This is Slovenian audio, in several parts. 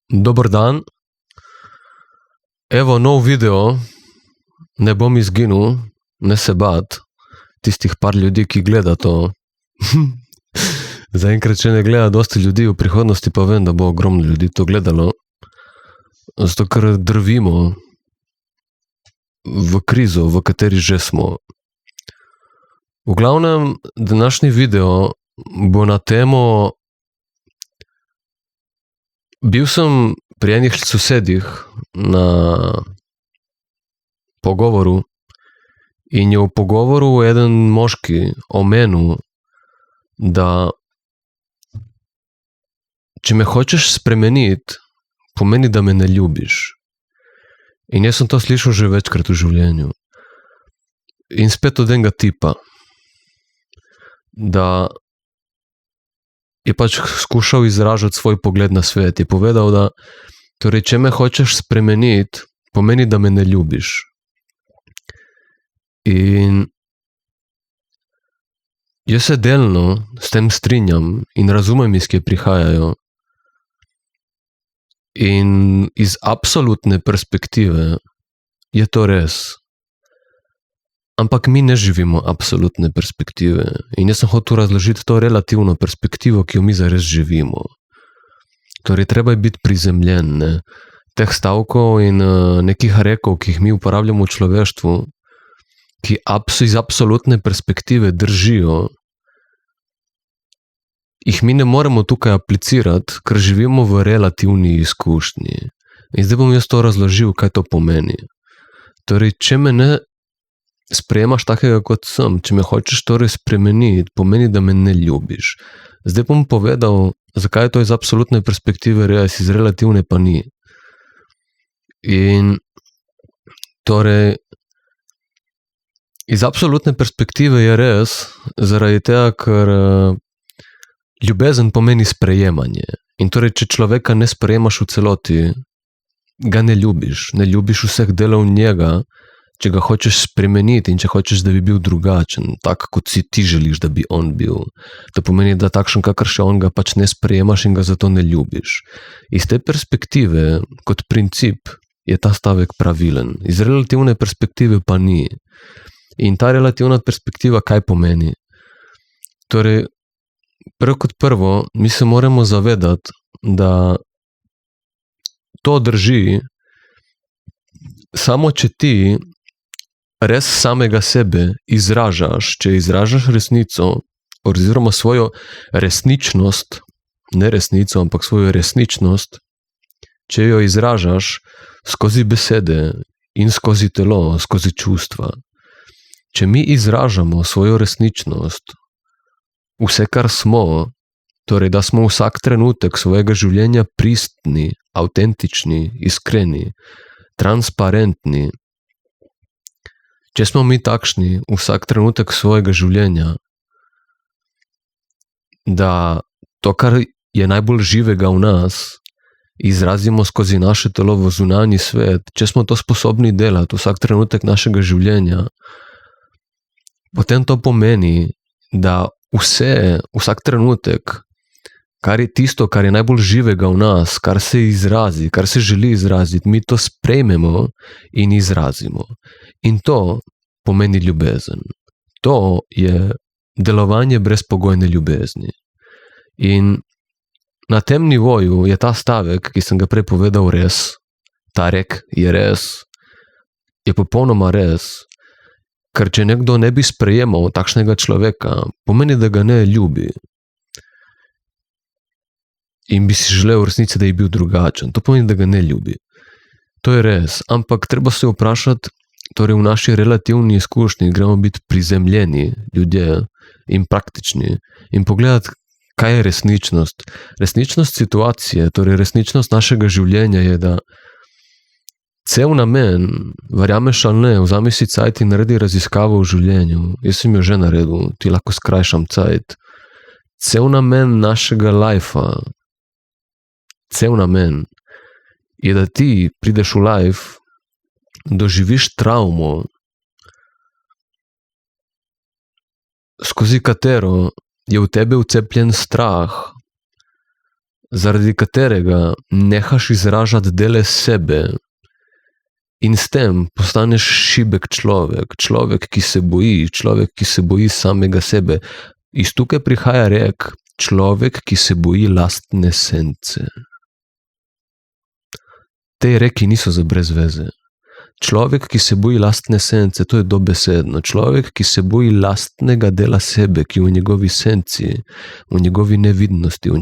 Dober dan, evo nov video, ne bom izginil, ne se bat, tistih par ljudi, ki gleda to. Zaenkrat še ne gleda dosti ljudi, v prihodnosti pa vem, da bo ogromno ljudi to gledalo, zato ker drvimo v krizo, v kateri že smo. V glavnem, današnji video bo na temo. Bil sem pri enih sosedih na pogovoru in je v pogovoru eden moški omenil, da če me hočeš spremeniti, pomeni, da me ne ljubiš. In jaz sem to slišal že večkrat v življenju. In spet od enega tipa, da je pač skušal izražati svoj pogled na svet. Je povedal, da torej, če me hočeš spremeniti, pomeni, da me ne ljubiš. In jaz se delno s tem strinjam in razumem, iz kje prihajajo. In iz absolutne perspektive je to res. Ampak mi ne živimo absolutne perspektive. In jaz sem hotel razložiti to relativno perspektivo, ki jo mi zares živimo. Torej, treba je biti prizemljen, ne? Teh stavkov in nekih rekov, ki jih mi uporabljamo v človeštvu, ki iz absolutne perspektive držijo, jih mi ne moremo tukaj aplicirati, ker živimo v relativni izkušnji. In zdaj bom jaz to razložil, kaj to pomeni. Torej, če me ne sprejemaš takega, kot sem, če me hočeš torej spremeniti, pomeni, da me ne ljubiš. Zdaj bom povedal, zakaj je to iz absolutne perspektive res, iz relativne pa ni. In torej, iz absolutne perspektive je res, zaradi tega, ker ljubezen pomeni sprejemanje. In torej, če človeka ne sprejemaš v celoti, ga ne ljubiš vseh delov njega, če ga hočeš spremeniti in če hočeš, da bi bil drugačen, tak, kot si ti želiš, da bi on bil. To pomeni, da takšen, kakor še on, ga pač ne sprejemaš in ga zato ne ljubiš. Iz te perspektive, kot princip, je ta stavek pravilen. Iz relativne perspektive pa ni. In ta relativna perspektiva kaj pomeni? Torej, prvo kot prvo, mi se moramo zavedati, da to drži samo, če ti res samega sebe izražaš, če izražaš resnico oziroma svojo resničnost, ne resnico, ampak svojo resničnost, če jo izražaš skozi besede in skozi telo, skozi čustva. Če mi izražamo svojo resničnost, vse, kar smo, torej, da smo vsak trenutek svojega življenja pristni, avtentični, iskreni, transparentni. Če smo mi takšni vsak trenutek svojega življenja, da to, kar je najbolj živega v nas, izrazimo skozi naše telo v zunanji svet, če smo to sposobni delati vsak trenutek našega življenja, potem to pomeni, da vsak trenutek, kar je tisto, kar je najbolj živega v nas, kar se izrazi, kar se želi izraziti, mi to sprejmemo in izrazimo. In to pomeni ljubezen. To je delovanje brezpogojne ljubezni. In na tem nivoju je ta stavek, ki sem ga prej povedal, res. Ta rek je res. Je popolnoma res. Ker če nekdo ne bi sprejemal takšnega človeka, pomeni, da ga ne ljubi. In bi si želel v resnici, da je bil drugačen. To pomeni, da ga ne ljubi. To je res. Ampak treba se vprašati, torej v naši relativni izkušnji gremo biti prizemljeni ljudje in praktični in pogledati, kaj je resničnost. Resničnost situacije, torej resničnost našega življenja je, da cel namen, verjameš ali ne, vzami si cajt in naredi raziskavo v življenju. Jaz sem jo že naredil, ti lahko skrajšam cajt. Cel namen našega lajfa, cel namen je, da ti prideš v life, doživiš travmo, skozi katero je v tebe vcepljen strah, zaradi katerega nehaš izražati dele sebe in s tem postaneš šibek človek, človek, ki se boji samega sebe. Iz tukaj prihaja rek, človek, ki se boji lastne sence. Te reki niso za brez veze. Človek, ki se boji lastne sence, to je dobesedno. Človek, ki se boji lastnega dela sebe, ki v njegovi senci, v njegovi nevidnosti, v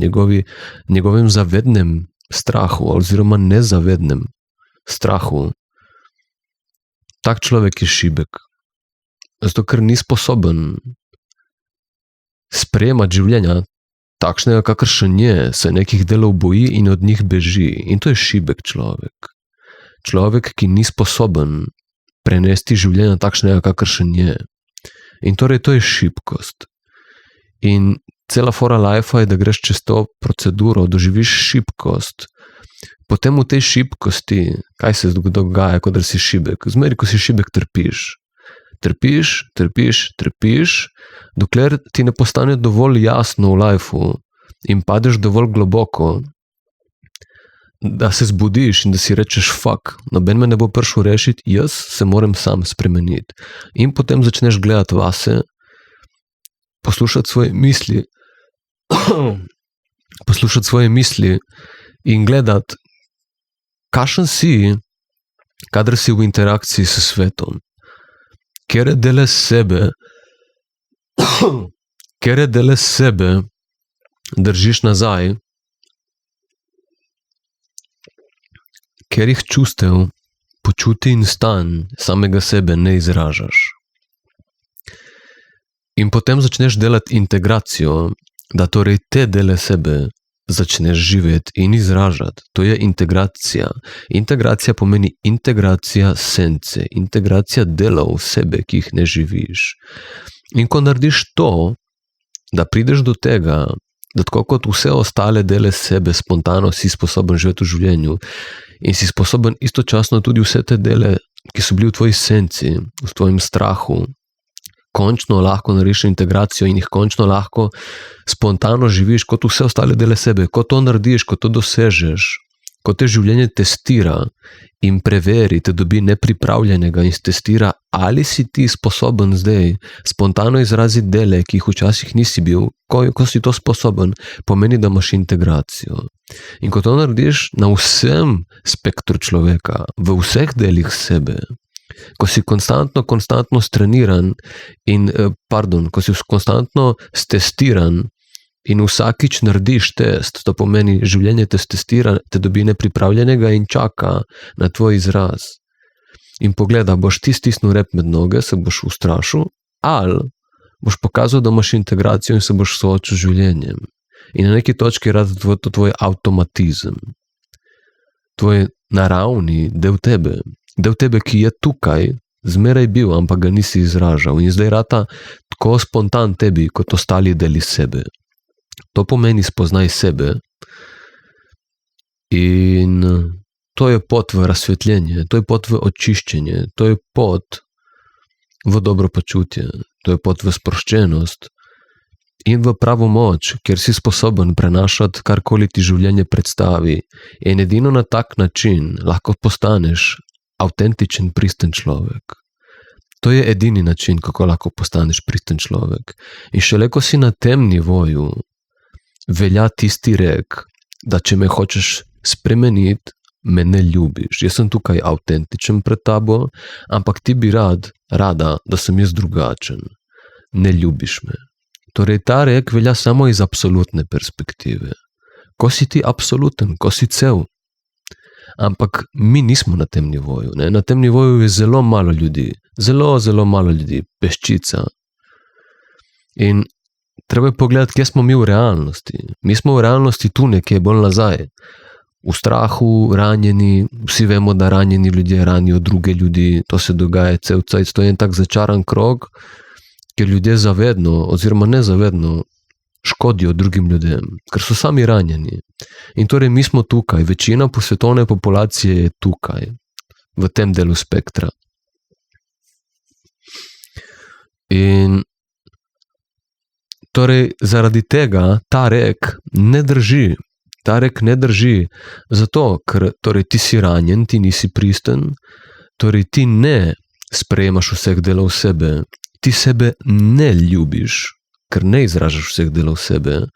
njegovem zavednem strahu oziroma nezavednem strahu. Tak človek je šibek. Zato, ker ni sposoben sprejemati življenja takšnega, kakršen je, se nekih delov boji in od njih beži. In to je šibek človek. Človek, ki ni sposoben prenesti življenja takšnega, kakršen je. In torej to je šibkost. In cela fora lifea je, da greš čez to proceduro, doživiš šibkost. Potem v tej šibkosti, kaj se dogaja, ko si šibek? Zmeri, ko si šibek, trpiš. Trpiš, dokler ti ne postane dovolj jasno v lifeu in padeš dovolj globoko, da se zbudiš in da si rečeš, fuck, noben me ne bo prišel rešiti, jaz se moram sam spremeniti. In potem začneš gledati vase, poslušati svoje misli in gledati, kakšen si, kadar si v interakciji s svetom. Kere dele sebe držiš nazaj, kerih čustev, počuti in stanj samega sebe ne izražaš. In potem začneš delati integracijo, da torej te dele sebe začneš živeti in izražati. To je integracija. Integracija pomeni integracija sence, integracija delov sebe, ki jih ne živiš. In ko narediš to, da prideš do tega, da tako kot vse ostale dele sebe spontano si sposoben živeti v življenju in si sposoben istočasno tudi vse te dele, ki so bili v tvoji senci, v tvojem strahu, končno lahko narediš integracijo in jih končno lahko spontano živiš kot vse ostale dele sebe. Ko to narediš, ko to dosežeš, ko te življenje testira in preveri, te dobi nepripravljenega in testira, ali si ti sposoben zdaj spontano izraziti dele, ki jih včasih nisi bil, ko si to sposoben, pomeni, da imaš integracijo. In ko to narediš na vsem spektru človeka, v vseh delih sebe, ko si konstantno streniran in, ko si konstantno stestiran in vsakič narediš test, to pomeni, življenje te testira, te dobi nepripravljenega in čaka na tvoj izraz. In pogleda, boš ti stisnil rep med noge, se boš ustrašil, ali boš pokazal, da imaš integracijo in se boš soočil z življenjem. In na neki točki je to tvoj avtomatizem, tvoj naravni del tebe, ki je tukaj, zmeraj bil, ampak ga nisi izražal in zdaj rata tako spontan tebi, kot ostali deli sebe. To pomeni spoznaj sebe in to je pot v razsvetljenje, to je pot v očiščenje, to je pot v dobro počutje, to je pot v sproščenost in v pravo moč, kjer si sposoben prenašati karkoli ti življenje predstavi. In edino na tak način lahko postaneš avtentičen, pristen človek. To je edini način, kako lahko postaneš pristen človek. In šele ko si na tem nivoju, velja tisti rek, da če me hočeš spremeniti, me ne ljubiš. Jaz sem tukaj avtentičen pred tabo, ampak ti bi rada, da sem jaz drugačen. Ne ljubiš me. Torej, ta rek velja samo iz absolutne perspektive. Ko si ti absoluten, ko si cel. Ampak mi nismo na tem nivoju. Ne? Na tem nivoju je zelo malo ljudi. Zelo malo ljudi. Peščica. In treba je pogledati, kje smo mi v realnosti. Mi smo v realnosti tu nekje bolj nazaj. V strahu, ranjeni, vsi vemo, da ranjeni ljudje ranijo druge ljudi. To se dogaja cel cajt. To je en tak začaran krog, ker ljudje zavedno oziroma nezavedno škodijo drugim ljudem, ker so sami ranjeni. In torej mi smo tukaj, večina svetovne populacije je tukaj, v tem delu spektra. In torej zaradi tega ta rek ne drži. Ta rek ne drži, zato, ker torej ti si ranjen, ti nisi pristen, torej ti ne sprejemaš vseh delov sebe, ti sebe ne ljubiš, ker ne izražaš vseh delov sebe,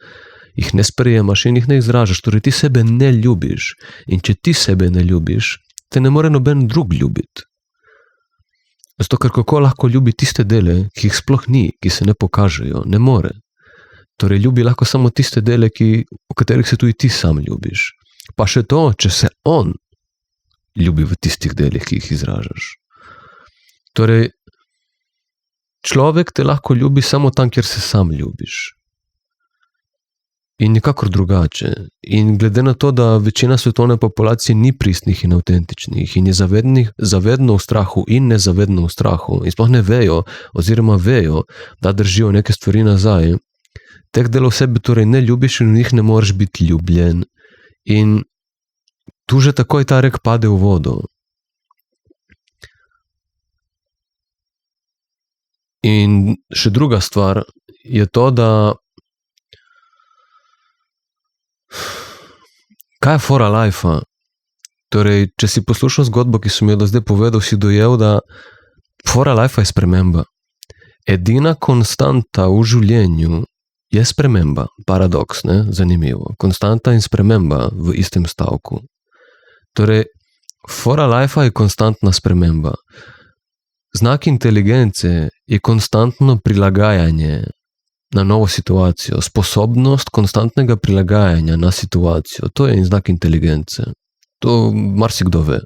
jih ne sprejemaš in jih ne izražaš, torej ti sebe ne ljubiš. In če ti sebe ne ljubiš, te ne more noben drug ljubiti. Zato, ker kako lahko ljubi tiste dele, ki jih sploh ni, ki se ne pokažejo, ne more. Torej, ljubi lahko samo tiste dele, o katerih se tudi ti sam ljubiš. Pa še to, če se on ljubi v tistih delih, ki jih izražaš. Torej, človek te lahko ljubi samo tam, kjer se sam ljubiš. In nikakor drugače. In glede na to, da večina svetovne populacije ni pristnih in avtentičnih in je zavedno v strahu in nezavedno v strahu in sploh ne vejo, oziroma vejo, da držijo neke stvari nazaj, teh delov sebe torej ne ljubiš in v njih ne moreš biti ljubljen. In tu že takoj ta rek pade v vodo. In še druga stvar je to, da kaj je fora lajfa? Torej, če si poslušal zgodbo, ki sem jo do zdaj povedal, si dojel, da fora lajfa je sprememba. Edina konstanta v življenju je sprememba. Paradoks, ne? Zanimivo. Konstanta in sprememba v istem stavku. Torej, fora lajfa je konstantna sprememba. Znak inteligence je konstantno prilagajanje na novo situacijo, sposobnost konstantnega prilagajanja na situacijo. To je znak inteligence. To marsikdo ve.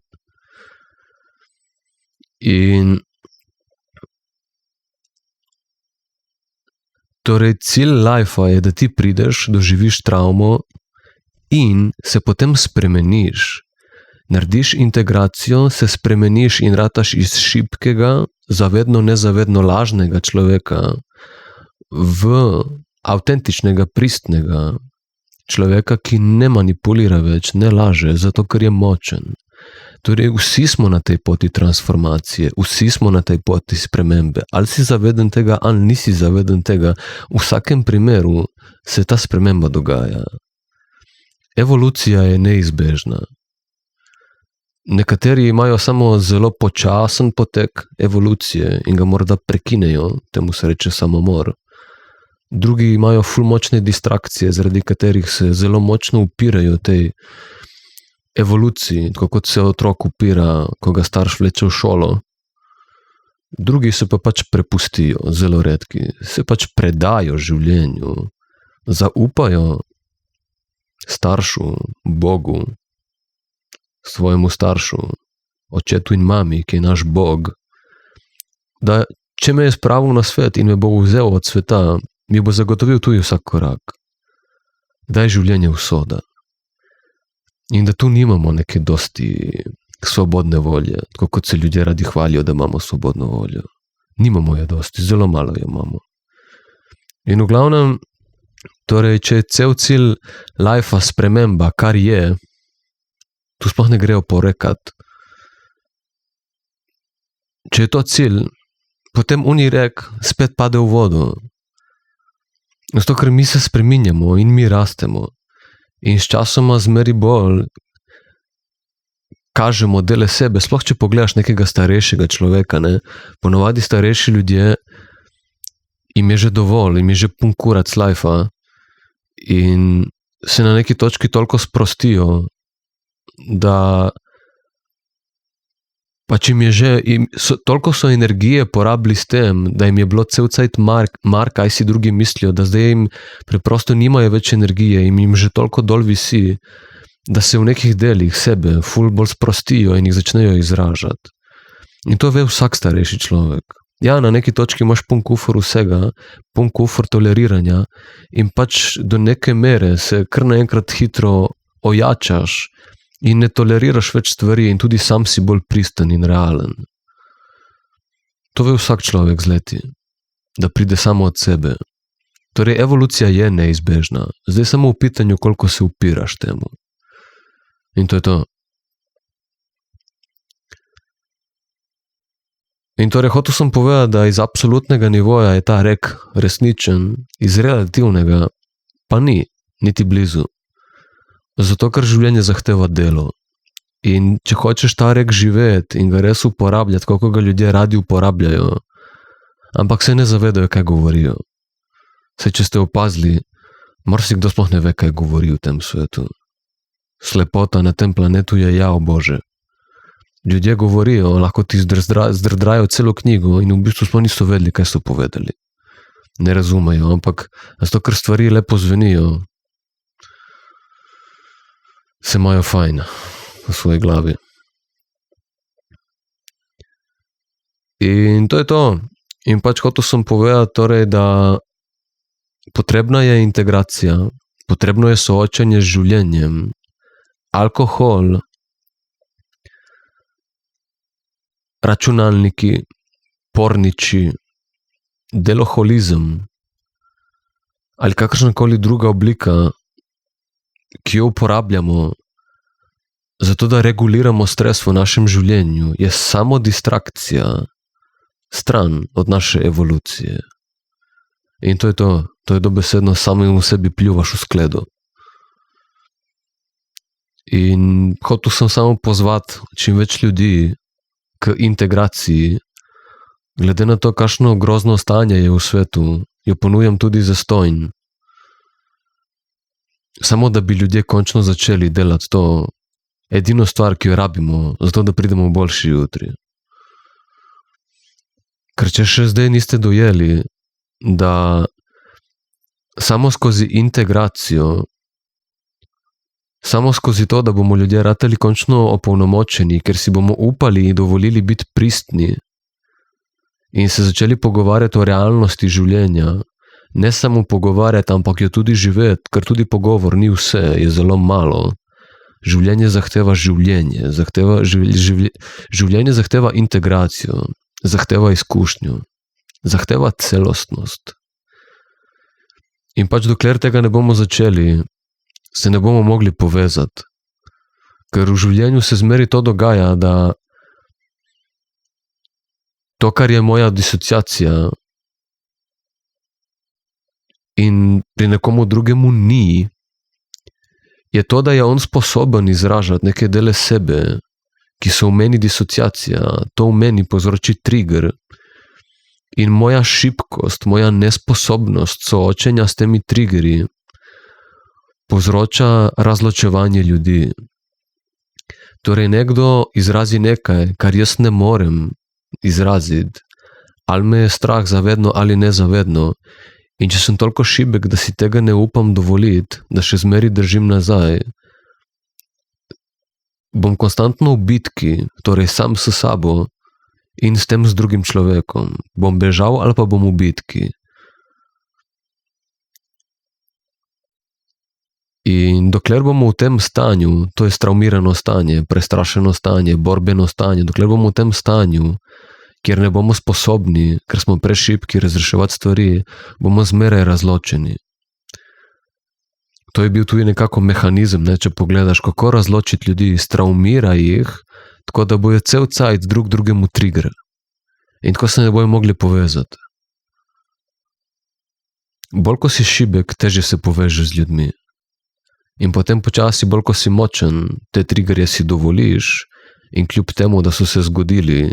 In torej cilj lajfa je, da ti prideš, doživiš travmo in se potem spremeniš. Narediš integracijo, se spremeniš in rataš iz šibkega, zavedno, nezavedno lažnega človeka v avtentičnega, pristnega človeka, ki ne manipulira več, ne laže, zato ker je močen. Torej, vsi smo na tej poti transformacije, vsi smo na tej poti spremembe. Ali si zaveden tega, ali nisi zaveden tega, v vsakem primeru se ta sprememba dogaja. Evolucija je neizbežna. Nekateri imajo samo zelo počasen potek evolucije in ga morda prekinejo, temu se reče samomor. Drugi imajo ful močne distrakcije, zaradi katerih se zelo močno upirajo tej evoluciji, tako kot se otrok upira, ko ga starš vleče v šolo. Drugi se pa pač prepustijo, zelo redki, se pač predajo življenju, zaupajo staršu, Bogu, svojemu staršu, očetu in mami, ki je naš Bog, da če me je spravil na svet in me bo vzel od sveta, mi bo zagotovil tudi vsak korak. Da je življenje usoda. In da tu nimamo neke dosti svobodne volje, tako kot se ljudje radi hvalijo, da imamo svobodno voljo. Nimamo je dosti, zelo malo jo imamo. In v glavnem, torej, če je cel cilj lajfa sprememba, kar je, tu sploh ne grejo porekat. Če je to cilj, potem unirek spet pade v vodo. Zato, ker mi se spreminjamo in mi rastemo. In s časoma zmeri bolj kažemo dele sebe, sploh če pogledaš nekega starejšega človeka, ne? Ponovadi starejši ljudje, jim je že dovolj, jim je že pun kurac lajfa in se na neki točki toliko sprostijo, da pač jim je že, toliko so energije porabili s tem, da jim je bilo cel cajt mar, kaj si drugi mislijo, da zdaj jim preprosto nimajo več energije in jim že toliko dol visi, da se v nekih delih sebe ful bolj sprostijo in jih začnejo izražati. In to ve vsak starejši človek. Ja, na neki točki imaš pun kufor vsega, pun kufor toleriranja in pač do neke mere se kar naenkrat hitro ojačaš in ne toleriraš več stvari in tudi sam si bolj pristen in realen. To ve vsak človek z leti, da pride samo od sebe. Torej, evolucija je neizbežna. Zdaj samo v pitanju, koliko se upiraš temu. In to je to. In torej, hotel sem povedati, da iz absolutnega nivoja je ta rek resničen, iz relativnega pa ni, niti blizu. Zato, ker življenje zahteva delo. In če hočeš ta rek živeti in ga res uporabljati, kako ga ljudje radi uporabljajo, ampak se ne zavedajo, kaj govorijo. Saj, če ste opazili, marsikdo sploh ne ve, kaj govori v tem svetu. Slepota na tem planetu je jao Bože. Ljudje govorijo, lahko ti zdrdrajo celo knjigo in v bistvu sploh niso vedeli, kaj so povedali. Ne razumejo, ampak zato, ker stvari lepo zvenijo, se imajo fajn v svoji glavi. In to je to. In pač hotel sem povedati, torej, da potrebna je integracija, potrebno je soočenje z življenjem. Alkohol, računalniki, porniči, deloholizem ali kakršnakoli druga oblika, ki jo uporabljamo zato, da reguliramo stres v našem življenju, je samo distrakcija stran od naše evolucije. In to je to. To je dobesedno samim v sebi pljuvaš v skledo. In hotel sem samo pozvati čim več ljudi k integraciji. Glede na to, kakšno grozno stanje je v svetu, jo ponujam tudi zastonj. Samo da bi ljudje končno začeli delati to edino stvar, ki jo rabimo, zato da pridemo v boljši jutri. Ker če še zdaj niste dojeli, da samo skozi integracijo, samo skozi to, da bomo ljudje ratali končno opolnomočeni, ker si bomo upali in dovolili biti pristni in se začeli pogovarjati o realnosti življenja, ne samo pogovarjati, ampak jo tudi živeti, ker tudi pogovor ni vse, je zelo malo. Življenje zahteva življenje, življenje zahteva integracijo, zahteva izkušnjo, zahteva celostnost. In pač dokler tega ne bomo začeli, se ne bomo mogli povezati. Ker v življenju se zmeri to dogaja, da to, kar je moja disociacija in pri nekomu drugemu ni, je to, da je on sposoben izražati neke dele sebe, ki so v meni disociacija, to v meni povzroči trigger. In moja šibkost, moja nesposobnost soočenja s temi triggerji povzroča razločevanje ljudi. Torej, nekdo izrazi nekaj, kar jaz ne morem izraziti, ali me je strah zavedno ali nezavedno. In če sem toliko šibek, da si tega ne upam dovoliti, da še zmeri držim nazaj, bom konstantno v bitki, torej sam s sabo, in s tem z drugim človekom. Bom bežal ali pa bom v bitki. In dokler bomo v tem stanju, to je straumirano stanje, prestrašeno stanje, borbeno stanje, dokler bomo v tem stanju, kjer ne bomo sposobni, ker smo prešibki razreševati stvari, bomo zmeraj razločeni. To je bil tudi nekako mehanizem, ne, če pogledaš, kako razločiti ljudi, straumira jih, tako da bojo cel cajt drug drugemu trigger. In tako se ne bojo mogli povezati. Bolj ko si šibek, težje se povežeš z ljudmi. In potem počasi, bolj ko si močen, te triggerje si dovoliš in kljub temu, da so se zgodili,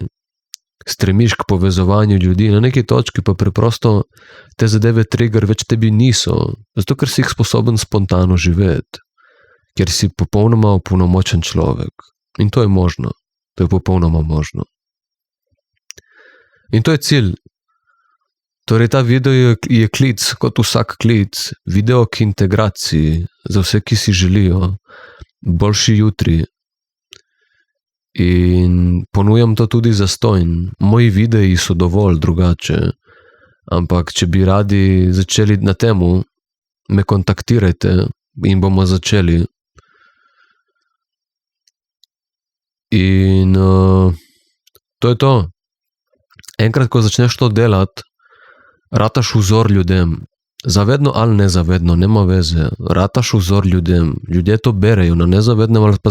stremiš k povezovanju ljudi, na neki točki pa preprosto te zadeve trigger več tebi niso, zato ker si jih sposoben spontano živeti, ker si popolnoma opolnomočen človek. In to je možno, to je popolnoma možno. In to je cilj. Torej, ta video je klic, kot vsak klic, video k integraciji za vse, ki si želijo boljši jutri. In ponujam to tudi zastonj. Moji videi so dovolj drugače, ampak če bi radi začeli na temu, me kontaktirajte in bomo začeli. In to je to. Enkrat, ko začneš to delati, rataš vzor ljudem. Zavedno ali nezavedno, nema veze. Rataš vzor ljudem. Ljudje to berejo na nezavednem ali pa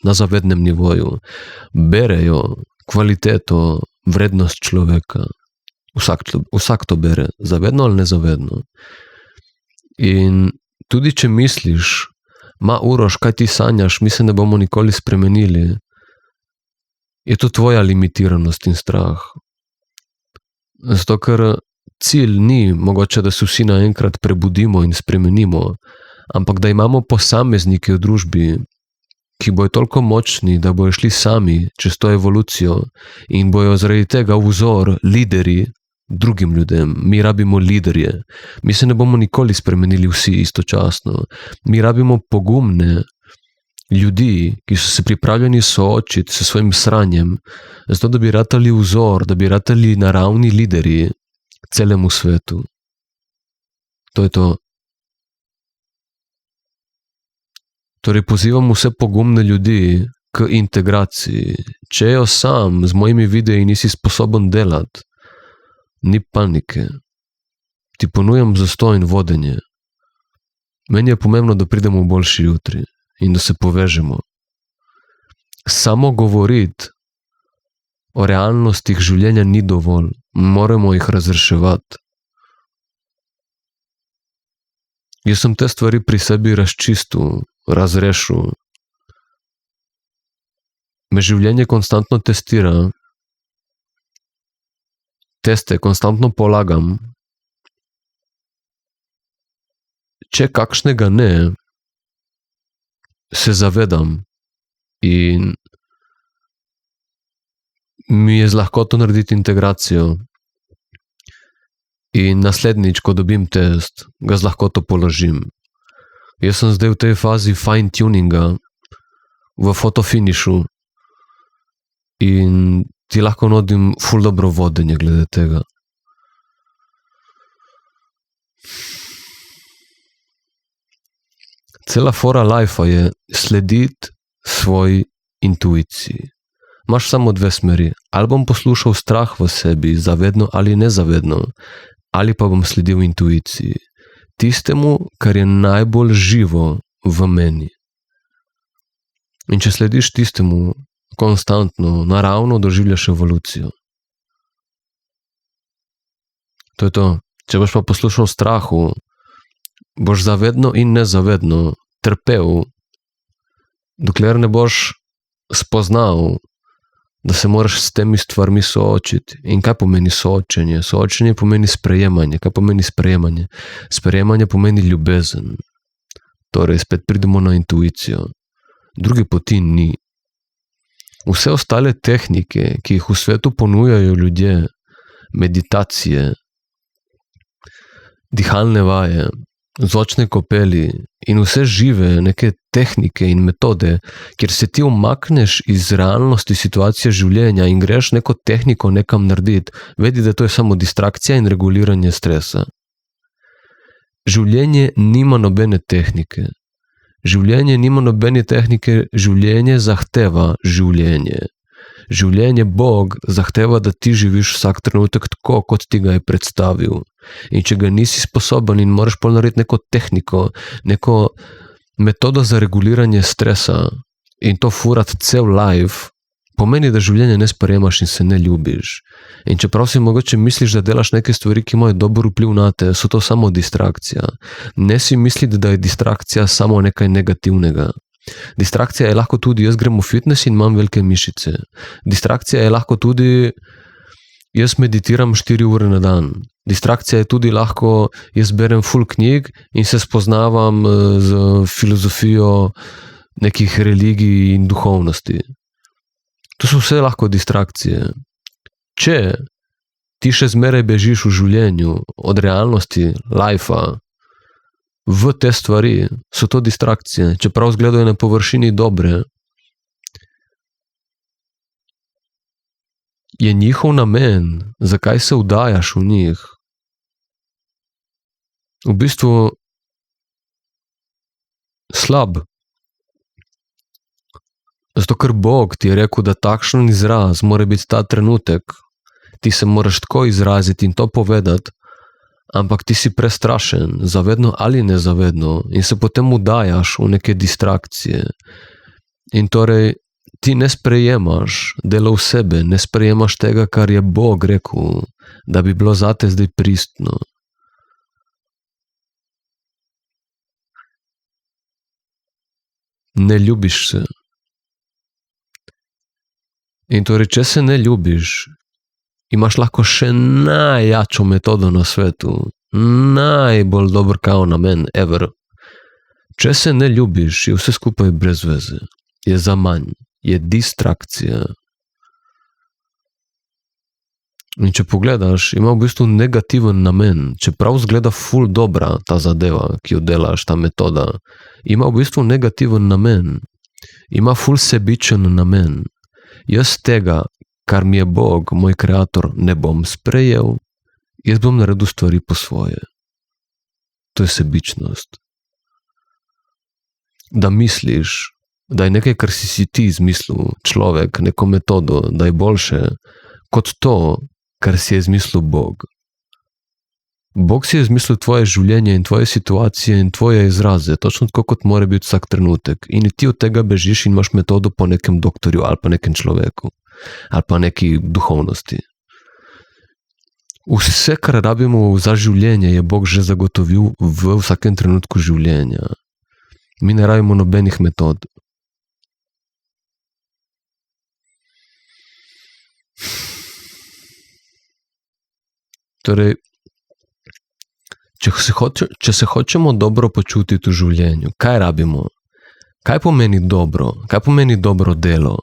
na zavednem nivoju. Berejo kvaliteto, vrednost človeka. Vsak to bere. Zavedno ali nezavedno. In tudi če misliš, Uroš, kaj ti sanjaš, mi se ne bomo nikoli spremenili. Je to tvoja limitiranost in strah. Zato, ker cilj ni mogoče, da se vsi naenkrat prebudimo in spremenimo, ampak da imamo posameznike v družbi, ki bojo toliko močni, da bojo šli sami čez to evolucijo in bojo zaradi tega vzor, lideri drugim ljudem. Mi rabimo liderje. Mi se ne bomo nikoli spremenili vsi istočasno. Mi rabimo pogumne ljudi, ki so se pripravljeni soočiti s svojim sranjem, zato da bi ratali vzor, da bi ratali naravni lideri celemu svetu. To je to. Torej pozivam vse pogumne ljudi k integraciji. Če jo sam z mojimi videi nisi sposoben delati, ni panike. Ti ponujam zastonj vodenje. Meni je pomembno, da pridemo v boljši jutri in da se povežemo. Samo govoriti o realnostih življenja ni dovolj. Moramo jih razreševati. Jaz sem te stvari pri sebi razčistil, razrešil. Me življenje konstantno testira. Teste konstantno polagam. Če kakšnega ne, se zavedam in mi je z lahkoto narediti integracijo. In naslednjič, ko dobim test, ga z lahkoto položim. Jaz sem zdaj v tej fazi fine-tuninga, v fotofinišu in ti lahko nudim ful dobro vodenje glede tega. Cela fora lifea je slediti svoji intuiciji. Imaš samo dve smeri. Ali bom poslušal strah v sebi, zavedno ali nezavedno, ali pa bom sledil intuiciji. Tistemu, kar je najbolj živo v meni. In če slediš tistemu konstantno, naravno doživljaš evolucijo. To je to. Če boš pa poslušal strahu, boš zavedno in nezavedno trpel, dokler ne boš spoznal, da se moraš s temi stvarmi soočiti. In kaj pomeni soočenje? Soočenje pomeni sprejemanje. Kaj pomeni sprejemanje? Sprejemanje pomeni ljubezen. Torej, spet pridemo na intuicijo. Druge poti ni. Vse ostale tehnike, ki jih v svetu ponujajo ljudje, meditacije, dihalne vaje, zvočne kopeli in vse žive neke tehnike in metode, kjer se ti umakneš iz realnosti situacije življenja in greš neko tehniko nekam narediti, vedi, da to je samo distrakcija in reguliranje stresa. Življenje nima nobene tehnike. Življenje nima nobene tehnike, življenje zahteva življenje. Življenje Bog zahteva, da ti živiš vsak trenutek tako, kot ti ga je predstavil. In če ga nisi sposoben in moraš pol narediti neko tehniko, neko metodo za reguliranje stresa in to furati cel life, pomeni, da življenje ne sprejemaš in se ne ljubiš. In čeprav si mogoče misliš, da delaš neke stvari, ki imajo dober vpliv na te, so to samo distrakcija. Ne si misliti, da je distrakcija samo nekaj negativnega. Distrakcija je lahko tudi, jaz grem v fitness in imam velike mišice. Distrakcija je lahko tudi, jaz meditiram 4 ure na dan. Distrakcija je tudi lahko, jaz berem ful knjig in se spoznavam z filozofijo nekih religij in duhovnosti. To so vse lahko distrakcije. Če ti še zmeraj bežiš v življenju od realnosti, lifea, v te stvari, so to distrakcije, čeprav izgledajo na površini dobre. Je njihov namen, zakaj se vdajaš v njih, v bistvu slab. Zato, ker Bog ti je rekel, da takšen izraz mora biti ta trenutek, ti se moraš tako izraziti in to povedati, ampak ti si prestrašen, zavedno ali nezavedno, in se potem vdajaš v neke distrakcije. In torej, ti ne sprejemaš delov sebe, ne sprejemaš tega, kar je Bog rekel, da bi bilo zate zdaj pristno. ne ljubiš se. In torej, če se ne ljubiš, imaš lahko še najjačo metodo na svetu, najbolj dober kao namen ever. Če se ne ljubiš, je vse skupaj brez veze, je zamanj, je distrakcija. In če pogledaš, ima v bistvu negativen namen, čeprav zgleda ful dobra ta zadeva, ki jo delaš, ta metoda, ima v bistvu negativen namen, ima ful sebičen namen. Jaz tega, kar mi je Bog, moj kreator, ne bom sprejel, jaz bom naredil stvari po svoje. To je sebičnost. Da misliš, da je nekaj, kar si ti izmislil, človek, neko metodo, da je boljše, kot to, kar si je izmislil Bog. Bog si je izmislil tvoje življenje in tvoje situacije in tvoje izraze, točno tako, kot mora biti vsak trenutek. In ti od tega bežiš in imaš metodo po nekem doktorju ali pa nekem človeku ali pa neki duhovnosti. Vse, kar rabimo za življenje, je Bog že zagotovil v vsakem trenutku življenja. Mi ne rabimo nobenih metod. Torej, če se hočemo dobro počutiti v življenju, kaj rabimo? Kaj pomeni dobro? Kaj pomeni dobro delo?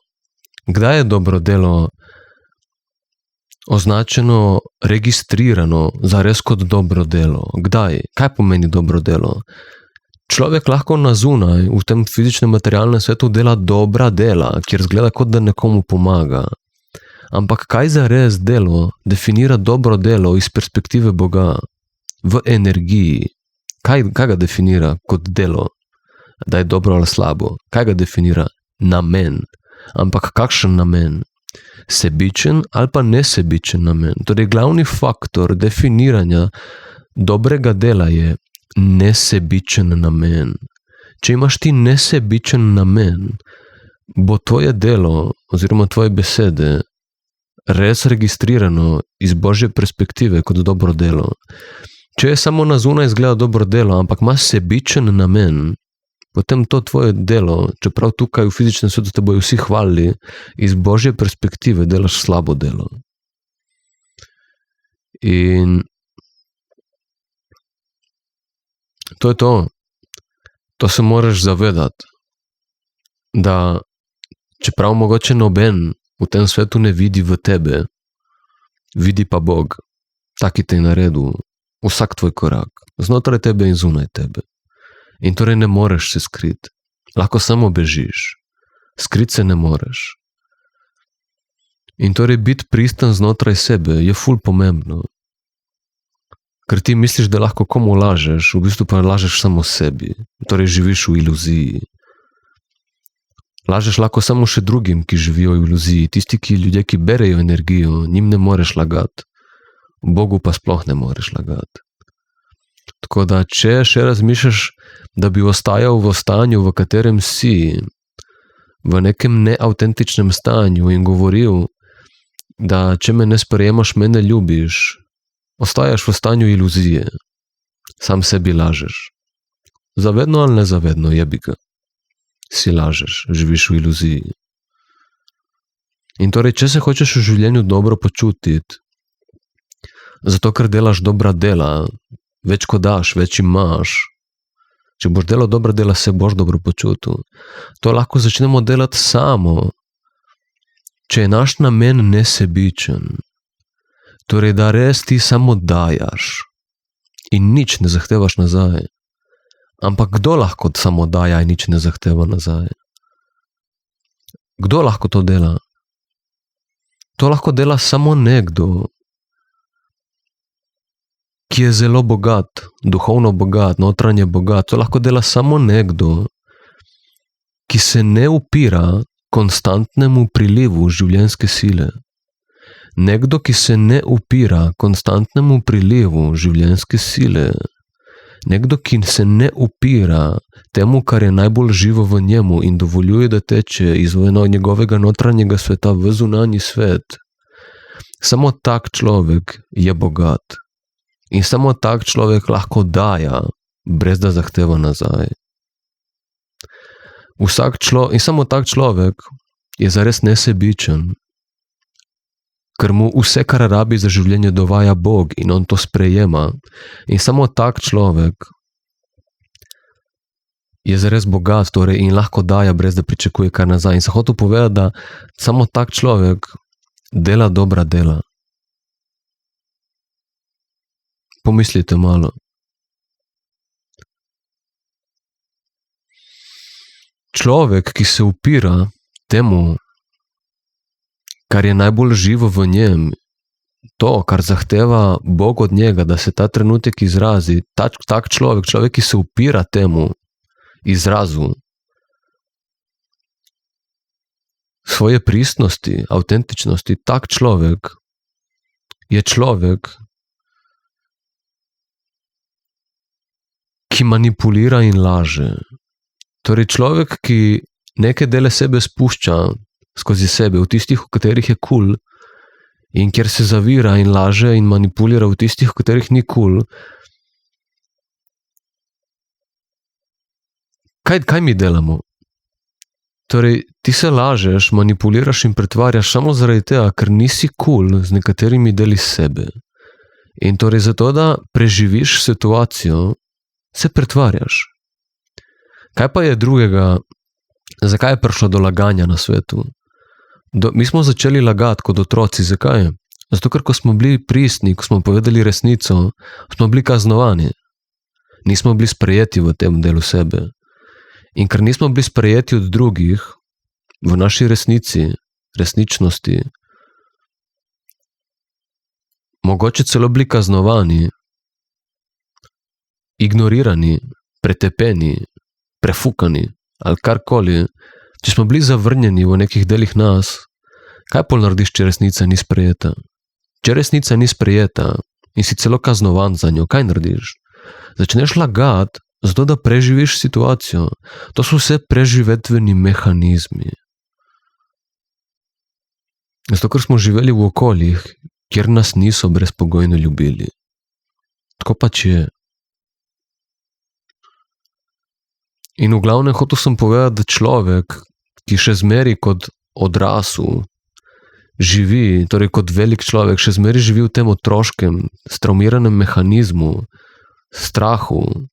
Kdaj je dobro delo označeno, registrirano zares kot dobro delo? Kdaj? Kaj pomeni dobro delo? Človek lahko na zunaj, v tem fizičnem materialnem svetu dela dobra dela, kjer zgleda, kot da nekomu pomaga. Ampak kaj zares delo definira dobro delo iz perspektive Boga? V energiji. Kaj ga definira kot delo? Da je dobro ali slabo? Kaj ga definira? Namen. Ampak kakšen namen? Sebičen ali pa nesebičen namen? Torej, glavni faktor definiranja dobrega dela je nesebičen namen. Če imaš ti nesebičen namen, bo tvoje delo oziroma tvoje besede res registrirano iz Božje perspektive kot dobro delo. Če je samo na zunaj izgleda dobro delo, ampak ima sebičen namen, potem to tvoje delo, čeprav tukaj v fizičnem svetu te bojo vsi hvalili, iz Božje perspektive delaš slabo delo. In to je to. To se moraš zavedati, da čeprav mogoče noben v tem svetu ne vidi v tebe, vidi pa Bog. Taki te je naredil vsak tvoj korak, znotraj tebe in zunaj tebe. In torej ne moreš se skriti. Lahko samo bežiš. Skriti se ne moreš. In torej biti pristen znotraj sebe je ful pomembno. Ker ti misliš, da lahko komu lažeš, v bistvu pa lažeš samo sebi. Torej živiš v iluziji. Lažeš lahko samo še drugim, ki živijo v iluziji. Tisti, ljudje, ki berejo energijo, njim ne moreš lagati. Bogu pa sploh ne moreš lagati. Tako da, če še razmišljaš, da bi ostajal v stanju, v katerem si, v nekem neautentičnem stanju in govoril, da če me ne sprejemaš, me ne ljubiš, ostajaš v stanju iluzije. Sam sebi lažeš. Zavedno ali nezavedno, jebi ga. Si lažeš, živiš v iluziji. In torej, če se hočeš v življenju dobro počutiti, zato ker delaš dobra dela, več ko daš, več imaš. Če boš delal dobra dela, se boš dobro počutil. To lahko začnemo delati samo, če je naš namen nesebičen. Torej, da res ti samo dajaš in nič ne zahtevaš nazaj. Ampak kdo lahko samo daja in nič ne zahteva nazaj? Kdo lahko to dela? To lahko dela samo nekdo, ki je zelo bogat, duhovno bogat, notranje bogat. To lahko dela samo nekdo, ki se ne upira konstantnemu prilivu življenjske sile. Nekdo, ki se ne upira konstantnemu prilivu življenjske sile. Nekdo, ki se ne upira temu, kar je najbolj živo v njemu in dovoljuje, da teče iz njegovega notranjega sveta v zunanji svet. Samo tak človek je bogat. In samo tak človek lahko daja, brez da zahteva nazaj. In samo tak človek je zares nesebičen, ker mu vse, kar rabi za življenje, dovaja Bog in on to sprejema. In samo tak človek je zares bogat, torej, in lahko daje, brez da pričakuje kar nazaj. In se hotel povedati, da samo tak človek dela dobra dela. Pomislite malo. Človek, ki se upira temu, kar je najbolj živo v njem, to, kar zahteva Bog od njega, da se ta trenutek izrazi, tak človek, ki se upira temu izrazu svoje pristnosti, avtentičnosti, tak človek je človek, ki manipulira in laže. Torej človek, ki neke dele sebe spušča skozi sebe, v tistih, v katerih je kul, in kjer se zavira in laže in manipulira v tistih, v katerih ni kul. Kaj mi delamo? Torej, ti se lažeš, manipuliraš in pretvarjaš samo zaradi tega, ker nisi kul z nekaterimi deli sebe. In torej zato, da preživiš situacijo, se pretvarjaš. Kaj pa je drugega? Zakaj je prišlo do laganja na svetu? Mi smo začeli lagati kot otroci. Zakaj? Zato, ker ko smo bili pristni, ko smo povedali resnico, smo bili kaznovani. Nismo bili sprejeti v tem delu sebe. In ker nismo bili sprejeti od drugih v naši resničnosti, mogoče celo bili kaznovani, ignorirani, pretepeni, prefukani ali karkoli, če smo bili zavrnjeni v nekih delih nas, kaj pol narediš, če resnica ni sprejeta? Če resnica ni sprejeta in si celo kaznovan za njo, kaj narediš? Začneš lagati, zato da preživiš situacijo. To so vse preživetveni mehanizmi. Zato, ker smo živeli v okoljih, kjer nas niso brezpogojno ljubili. Tako pač je. In v glavnem hotel sem povedati, da človek, ki še zmeri kot odrasel, živi, torej kot velik človek, še zmeri živi v tem otroškem, straumiranem mehanizmu, strahu,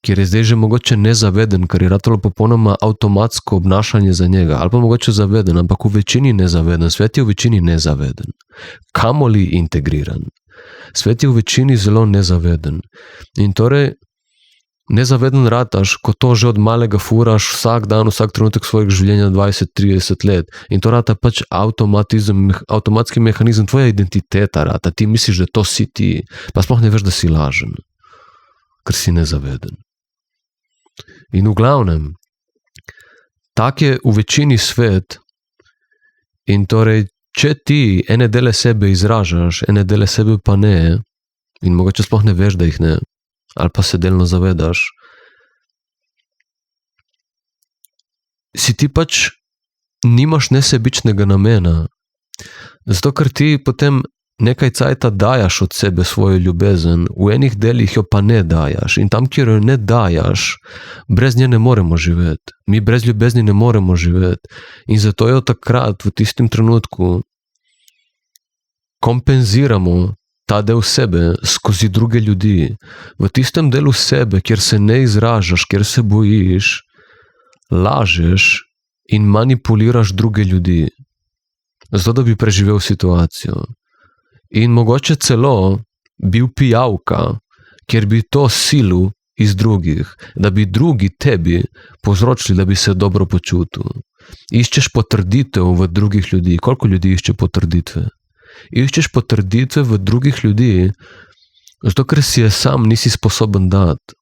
kjer je zdaj že mogoče nezaveden, ker je ratalo popolnoma avtomatsko obnašanje za njega, ali pa mogoče zaveden, ampak v večini nezaveden. Svet je v večini nezaveden. Kamoli integriran. Svet je v večini zelo nezaveden. In torej, nezaveden rataš, ko to že od malega furaš vsak dan, vsak trenutek svojega življenja 20-30 let. In to rata pač avtomatski mehanizem, tvoja identiteta rata. Ti misliš, da to si ti, pa sploh ne veš, da si lažen, ker si nezaveden. In v glavnem, tak je v večini svet. In torej, če ti ene dele sebe izražaš, ene dele sebe pa ne, in mogoče sploh ne veš, da jih ne, ali pa se delno zavedaš, si ti pač nimaš nesebičnega namena. Zato, ker ti potem nekaj cajta dajaš od sebe svojo ljubezen, v enih delih jo pa ne dajaš. In tam, kjer jo ne dajaš, brez nje ne moremo živeti. Mi brez ljubezni ne moremo živeti. In zato jo takrat, v tistem trenutku, kompenziramo ta del sebe skozi druge ljudi. V tistem delu sebe, kjer se ne izražaš, kjer se bojiš, lažeš in manipuliraš druge ljudi. Zato, da bi preživel situacijo. In mogoče celo bil pijavka, kjer bi to silil iz drugih, da bi drugi tebi povzročili, da bi se dobro počutil. Iščeš potrditev v drugih ljudi. Koliko ljudi išče potrditve? Iščeš potrditve v drugih ljudi, zato ker si je sam nisi sposoben dati.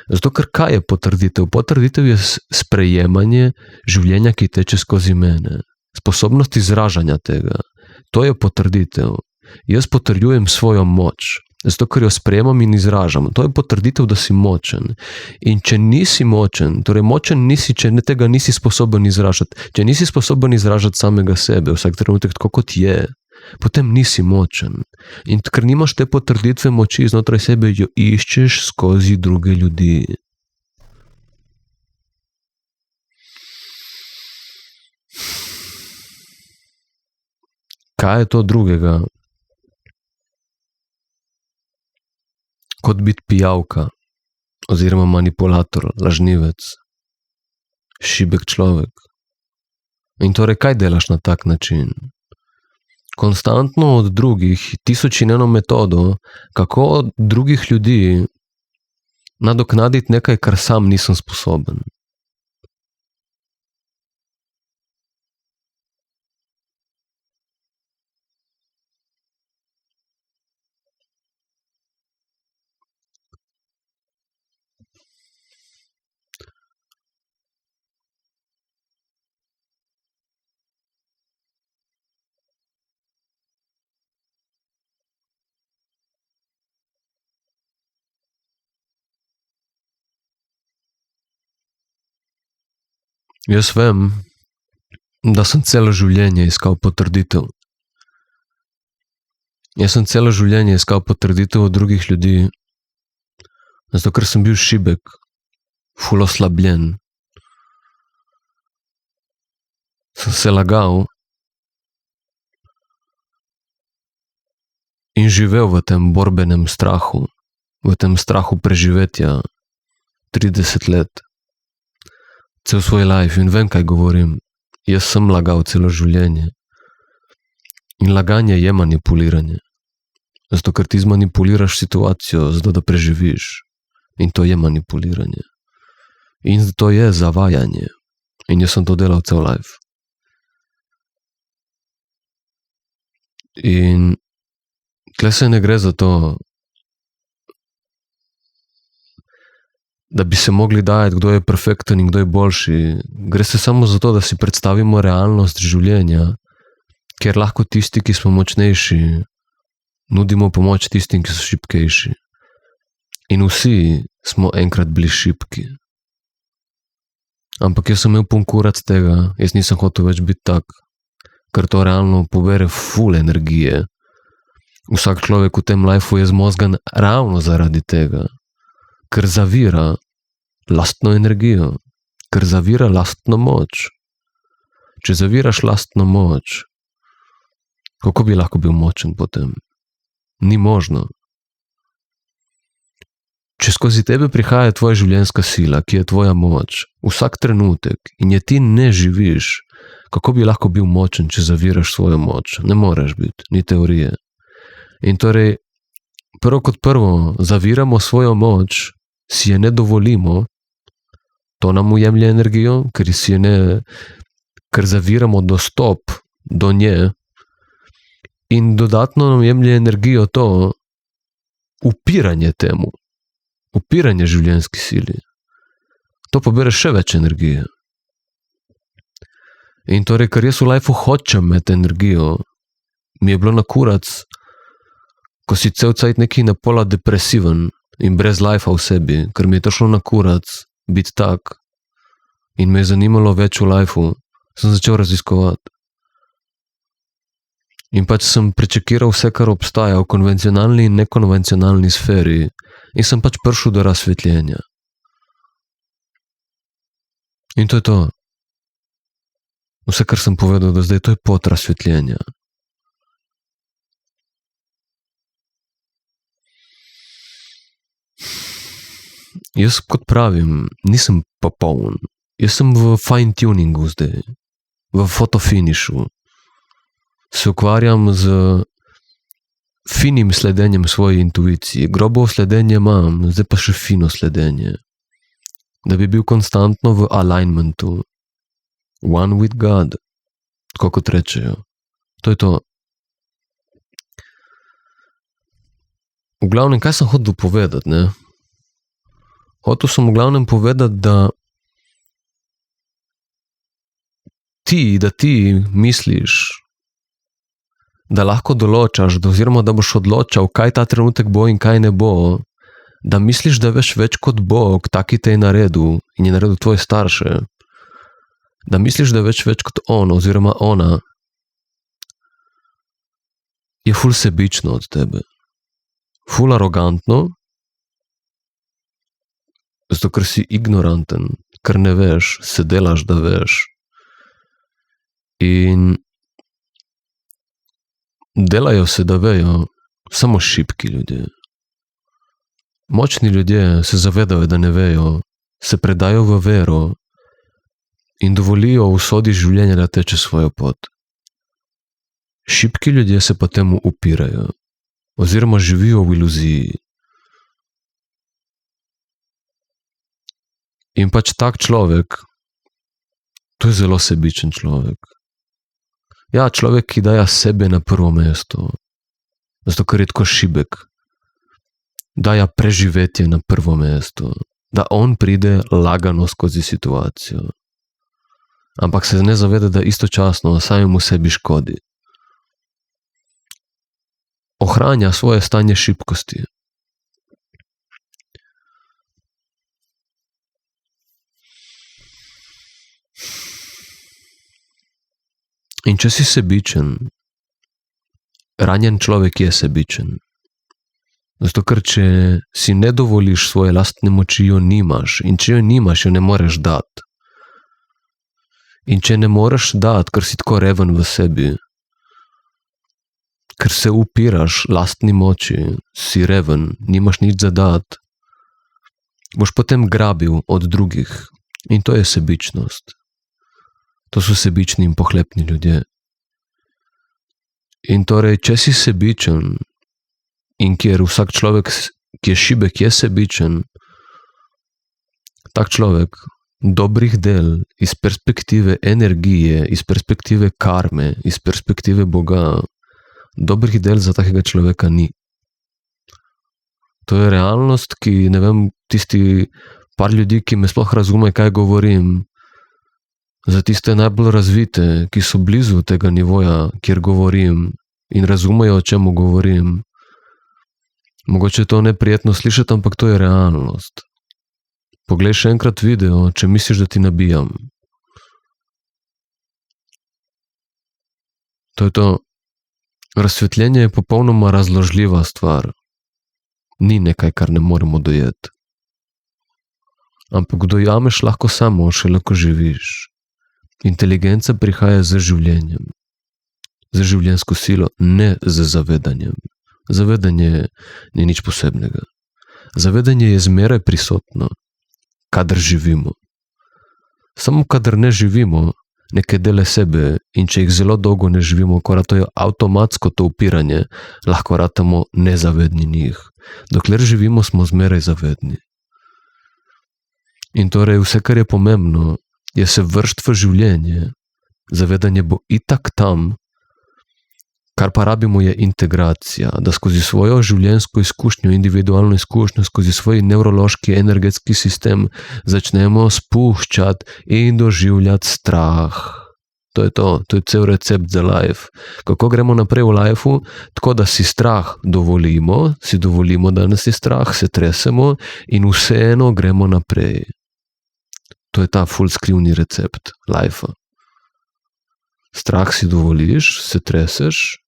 Zato ker kaj je potrditev? Potrditev je sprejemanje življenja, ki teče skozi mene. Sposobnost izražanja tega. To je potrditev. Jaz potrjujem svojo moč, zato ker jo sprejemam in izražam. To je potrditev, da si močen. In če nisi močen, torej močen nisi, če tega nisi sposoben izražati, če nisi sposoben izražati samega sebe, vsak trenutek tako kot je, potem nisi močen. In ker nimaš te potrditve moči znotraj sebe, jo iščeš skozi druge ljudi. kaj je to drugega, kot biti pijavka, oziroma manipulator, lažnivec, šibek človek. In torej, kaj delaš na tak način? Konstantno od drugih, 1001 metodo, kako od drugih ljudi nadoknaditi nekaj, kar sam nisem sposoben. Jaz vem, da sem celo življenje iskal potrditev. Jaz sem celo življenje iskal potrditev od drugih ljudi, zato ker sem bil šibek, ful oslabljen. Sem se lagal in živel v tem borbenem strahu, v tem strahu preživetja 30 let. Cel svoj life in vem, kaj govorim. Jaz sem lagal celo življenje. In laganje je manipuliranje. Zato, ker ti zmanipuliraš situacijo, zato da preživiš. In to je manipuliranje. In to je zavajanje. In jaz sem to delal cel life. In tle se ne gre za to, da bi se mogli dajati, kdo je perfekten in kdo je boljši. Gre se samo za to, da si predstavimo realnost življenja, kjer lahko tisti, ki smo močnejši, nudimo pomoč tistim, ki so šibkejši. In vsi smo enkrat bili šibki. Ampak jaz sem imel pun kurac tega, jaz nisem hotel več biti tak, ker to realno pobere ful energije. Vsak človek v tem lifeu je zmozgan ravno zaradi tega, ker zavira lastno energijo, ker zavira lastno moč. Če zaviraš lastno moč, kako bi lahko bil močen potem? Ni možno. Če skozi tebe prihaja tvoja življenjska sila, ki je tvoja moč, vsak trenutek, in je ti ne živiš, kako bi lahko bil močen, če zaviraš svojo moč? Ne moreš biti, ni teorije. In torej, prvo kot prvo, zaviramo svojo moč, si je ne dovolimo, to nam ujemlje energijo, ker zaviramo dostop do nje, in dodatno nam jemlje energijo to upiranje temu, upiranje življenjski sili. To pobere še več energije. In torej, ker jaz v lifeu hočem imeti energijo, mi je bilo na kurac, ko si cel cajt neki napola depresiven in brez lifea v sebi, ker mi je to šlo na kurac biti tak in me je zanimalo več v lifeu, sem začel raziskovati. In pač sem prečekiral vse, kar obstaja v konvencionalni in nekonvencionalni sferi in sem pač prišel do razsvetljenja. In to je to. Vse, kar sem povedal do zdaj, to je pot razsvetljenja. Jaz, kot pravim, nisem popoln. Jaz sem v fine-tuningu zdaj, v fotofinišu. Se ukvarjam z finim sledenjem svoje intuiciji. Grobo sledenje imam, zdaj pa še fino sledenje. Da bi bil konstantno v alignmentu. One with God, tako kot rečejo. To je to. V glavnem, kaj sem hotel povedati, ne? Hotel sem v glavnem povedati, da ti misliš, da lahko določaš, oziroma da boš odločal, kaj ta trenutek bo in kaj ne bo, da misliš, da veš več kot Bog, taki te je naredil in je naredil tvoje starše, da misliš, da veš več kot on oziroma ona, je ful sebično od tebe. Ful arogantno, zato ker si ignoranten, ker ne veš, se delaš, da veš. In delajo se, da vejo, samo šibki ljudje. Močni ljudje se zavedajo, da ne vejo, se predajo v vero in dovolijo usodi življenja, da teče svojo pot. Šibki ljudje se pa temu upirajo oziroma živijo v iluziji. In pač tak človek, to je zelo sebičen človek. Ja, človek, ki daja sebe na prvo mesto, zato ker je tako šibek, daja preživetje na prvo mesto, da on pride lagano skozi situacijo. Ampak se ne zaveda, da istočasno samemu sebi škodi. Ohranja svoje stanje šibkosti. In če si sebičen, ranjen človek je sebičen. Zato, ker če si ne dovoliš svoje lastne moči, jo nimaš. In če jo nimaš, jo ne moreš dati. In če ne moreš dati, ker si tako reven v sebi, ker se upiraš lastni moči, si reven, nimaš nič za dati, boš potem grabil od drugih. In to je sebičnost. To so sebični in pohlepni ljudje. In torej, če si sebičen, in kjer vsak človek, ki je šibek, je sebičen, tak človek dobrih del iz perspektive energije, iz perspektive karme, iz perspektive Boga, dobrih del za takega človeka ni. To je realnost, ki, ne vem, tisti par ljudi, ki me sploh razume, kaj govorim, za tiste najbolj razvite, ki so blizu tega nivoja, kjer govorim in razumejo, o čemu govorim. Mogoče je to neprijetno slišati, ampak to je realnost. Poglej še enkrat video, če misliš, da ti nabijam. To je to. Razsvetljenje je popolnoma razložljiva stvar. Ni nekaj, kar ne moremo dojeti. Ampak dojameš lahko samo, šele ko živiš. Inteligenca prihaja z življenjem. Z življenjsko silo, ne z zavedanjem. Zavedanje ni nič posebnega. Zavedanje je zmeraj prisotno, kadar živimo. Samo kadar ne živimo neke dele sebe in če jih zelo dolgo ne živimo, ko ratajo avtomatsko to upiranje, lahko ratamo nezavedni njih. Dokler živimo, smo zmeraj zavedni. In torej vse, kar je pomembno, je se vršiti v življenje. Zavedanje bo itak tam. Kar pa rabimo je integracija, da skozi svojo življenjsko izkušnjo, individualno izkušnjo, skozi svoj nevrološki, energetski sistem začnemo spuščati in doživljati strah. To je cel recept za life. Kako gremo naprej v lifeu? Tako, da si strah dovolimo, da nas je strah, se tresemo in vseeno gremo naprej. To je ta full-skrivni recept lifea. Strah si dovoliš, se treseš,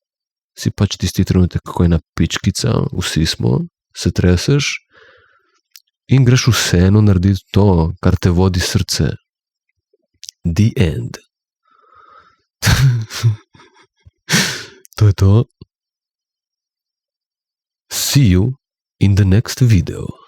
si pač tisti trenutek, kako je ena pičkica, vsi smo, se treseš in greš vseeno narediti to, kar te vodi srce. The end. To je to. See you in the next video.